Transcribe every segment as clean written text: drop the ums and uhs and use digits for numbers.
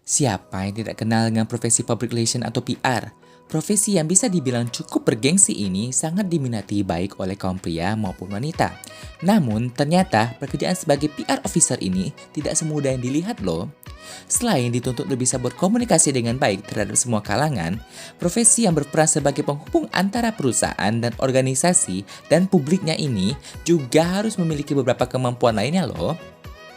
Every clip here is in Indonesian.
Siapa yang tidak kenal dengan profesi public relation atau PR? Profesi yang bisa dibilang cukup bergengsi ini sangat diminati baik oleh kaum pria maupun wanita. Namun, ternyata pekerjaan sebagai PR officer ini tidak semudah yang dilihat loh. Selain dituntut untuk bisa berkomunikasi dengan baik terhadap semua kalangan, profesi yang berperan sebagai penghubung antara perusahaan dan organisasi dan publiknya ini juga harus memiliki beberapa kemampuan lainnya loh.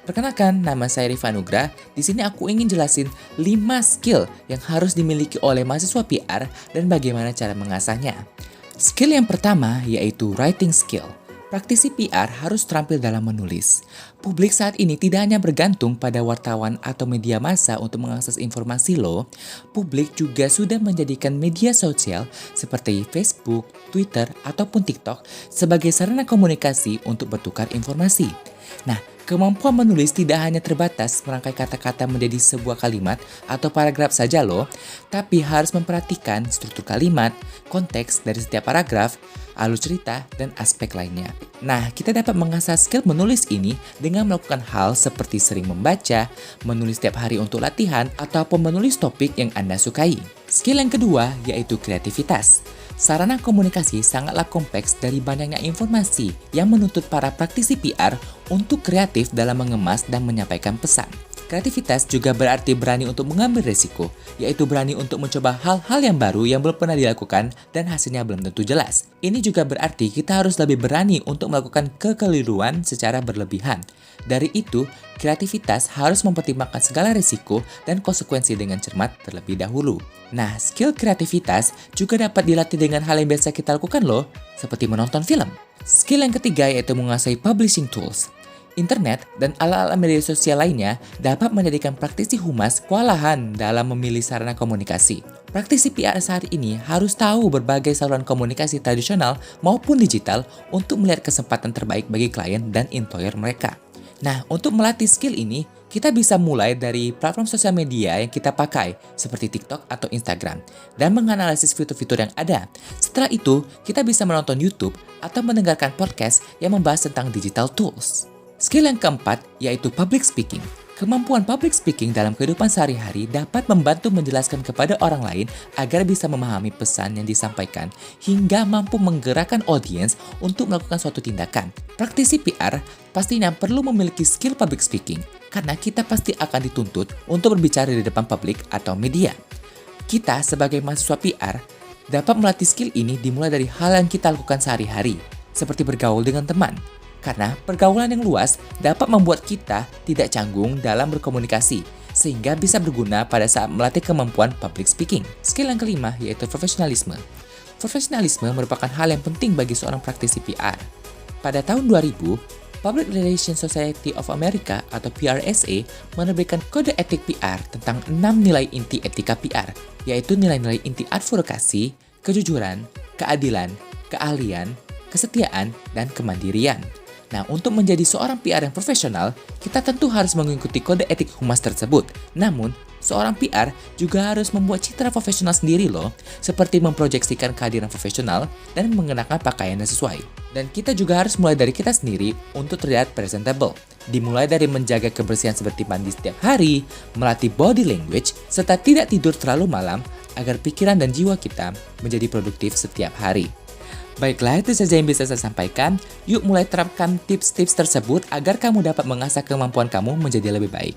Perkenalkan, nama saya Rifa Nugra. Di sini aku ingin jelasin 5 skill yang harus dimiliki oleh mahasiswa PR dan bagaimana cara mengasahnya. Skill yang pertama yaitu writing skill. Praktisi PR harus terampil dalam menulis. Publik saat ini tidak hanya bergantung pada wartawan atau media massa untuk mengakses informasi loh. Publik juga sudah menjadikan media sosial seperti Facebook, Twitter, ataupun TikTok sebagai sarana komunikasi untuk bertukar informasi. Nah, kemampuan menulis tidak hanya terbatas merangkai kata-kata menjadi sebuah kalimat atau paragraf saja loh, tapi harus memperhatikan struktur kalimat, konteks dari setiap paragraf, alur cerita, dan aspek lainnya. Nah, kita dapat mengasah skill menulis ini dengan melakukan hal seperti sering membaca, menulis setiap hari untuk latihan, ataupun menulis topik yang Anda sukai. Skill yang kedua yaitu kreativitas. Sarana komunikasi sangatlah kompleks dari banyaknya informasi yang menuntut para praktisi PR untuk kreatif dalam mengemas dan menyampaikan pesan. Kreativitas juga berarti berani untuk mengambil resiko, yaitu berani untuk mencoba hal-hal yang baru yang belum pernah dilakukan dan hasilnya belum tentu jelas. Ini juga berarti kita harus lebih berani untuk melakukan kekeliruan secara berlebihan. Dari itu, kreativitas harus mempertimbangkan segala risiko dan konsekuensi dengan cermat terlebih dahulu. Nah, skill kreativitas juga dapat dilatih dengan hal yang biasa kita lakukan loh, seperti menonton film. Skill yang ketiga yaitu menguasai publishing tools. Internet dan alat-alat media sosial lainnya dapat menjadikan praktisi humas kewalahan dalam memilih sarana komunikasi. Praktisi PR saat ini harus tahu berbagai saluran komunikasi tradisional maupun digital untuk melihat kesempatan terbaik bagi klien dan employer mereka. Nah, untuk melatih skill ini, kita bisa mulai dari platform sosial media yang kita pakai, seperti TikTok atau Instagram, dan menganalisis fitur-fitur yang ada. Setelah itu, kita bisa menonton YouTube atau mendengarkan podcast yang membahas tentang digital tools. Skill yang keempat yaitu public speaking. Kemampuan public speaking dalam kehidupan sehari-hari dapat membantu menjelaskan kepada orang lain agar bisa memahami pesan yang disampaikan hingga mampu menggerakkan audiens untuk melakukan suatu tindakan. Praktisi PR pastinya perlu memiliki skill public speaking karena kita pasti akan dituntut untuk berbicara di depan publik atau media. Kita sebagai mahasiswa PR dapat melatih skill ini dimulai dari hal yang kita lakukan sehari-hari, seperti bergaul dengan teman. Karena pergaulan yang luas dapat membuat kita tidak canggung dalam berkomunikasi, sehingga bisa berguna pada saat melatih kemampuan public speaking. Skill yang kelima yaitu profesionalisme. Profesionalisme merupakan hal yang penting bagi seorang praktisi PR. Pada tahun 2000, Public Relations Society of America atau PRSA menerbitkan kode etik PR tentang 6 nilai inti etika PR, yaitu nilai-nilai inti advokasi, kejujuran, keadilan, keahlian, kesetiaan, dan kemandirian. Nah, untuk menjadi seorang PR yang profesional, kita tentu harus mengikuti kode etik humas tersebut. Namun, seorang PR juga harus membuat citra profesional sendiri loh, seperti memproyeksikan kehadiran profesional dan mengenakan pakaian yang sesuai. Dan kita juga harus mulai dari kita sendiri untuk terlihat presentable. Dimulai dari menjaga kebersihan seperti mandi setiap hari, melatih body language, serta tidak tidur terlalu malam agar pikiran dan jiwa kita menjadi produktif setiap hari. Baiklah, itu saja yang bisa saya sampaikan. Yuk mulai terapkan tips-tips tersebut agar kamu dapat mengasah kemampuan kamu menjadi lebih baik.